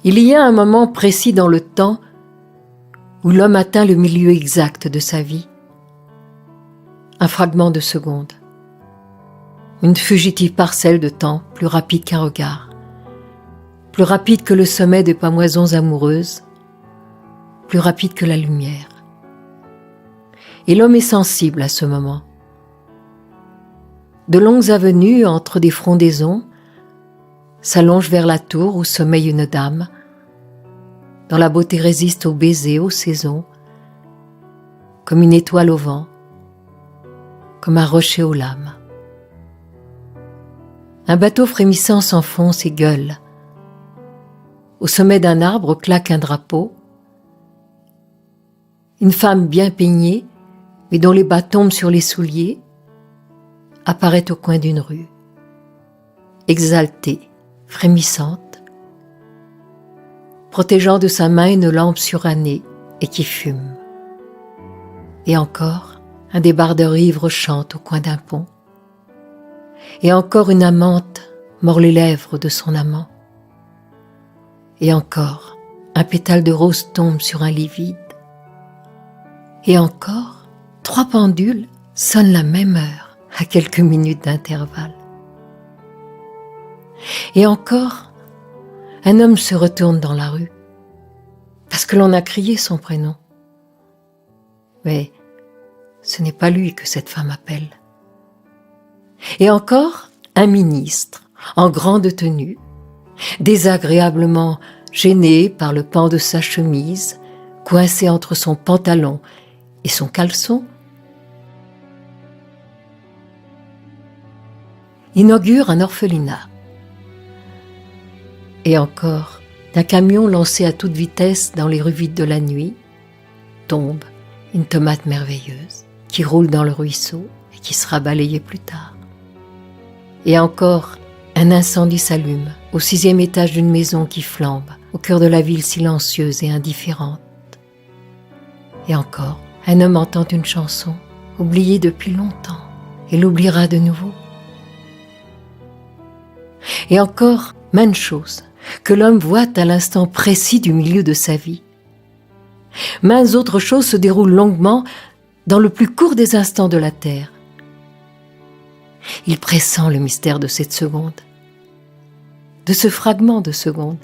Il y a un moment précis dans le temps où l'homme atteint le milieu exact de sa vie. Un fragment de seconde. Une fugitive parcelle de temps plus rapide qu'un regard. Plus rapide que le sommet des pamoisons amoureuses. Plus rapide que la lumière. Et l'homme est sensible à ce moment. De longues avenues entre des frondaisons s'allongent vers la tour où sommeille une dame, dont la beauté résiste aux baisers, aux saisons, comme une étoile au vent, comme un rocher aux lames. Un bateau frémissant s'enfonce et gueule. Au sommet d'un arbre claque un drapeau. Une femme bien peignée, mais dont les bas tombent sur les souliers, apparaît au coin d'une rue, exaltée, frémissante, protégeant de sa main une lampe surannée et qui fume. Et encore, un débardeur ivre chante au coin d'un pont. Et encore une amante mord les lèvres de son amant. Et encore, un pétale de rose tombe sur un lit vide. Et encore, 3 pendules sonnent la même heure à quelques minutes d'intervalle. Et encore, un homme se retourne dans la rue, parce que l'on a crié son prénom. Mais ce n'est pas lui que cette femme appelle. Et encore, un ministre, en grande tenue, désagréablement gêné par le pan de sa chemise, coincé entre son pantalon et son caleçon, inaugure un orphelinat. Et encore, d'un camion lancé à toute vitesse dans les rues vides de la nuit, tombe une tomate merveilleuse qui roule dans le ruisseau et qui sera balayée plus tard. Et encore, un incendie s'allume au 6e étage d'une maison qui flambe au cœur de la ville silencieuse et indifférente. Et encore, un homme entend une chanson oubliée depuis longtemps et l'oubliera de nouveau. Et encore, maintes choses que l'homme voit à l'instant précis du milieu de sa vie. Maintes autres choses se déroulent longuement dans le plus court des instants de la terre. Il pressent le mystère de cette seconde, de ce fragment de seconde.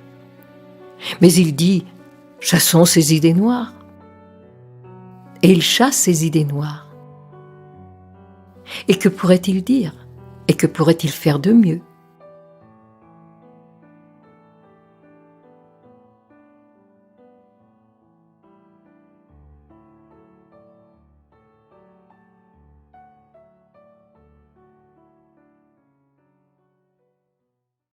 Mais il dit « chassons ces idées noires ». Et il chasse ces idées noires. Et que pourrait-il dire? Et que pourrait-il faire de mieux?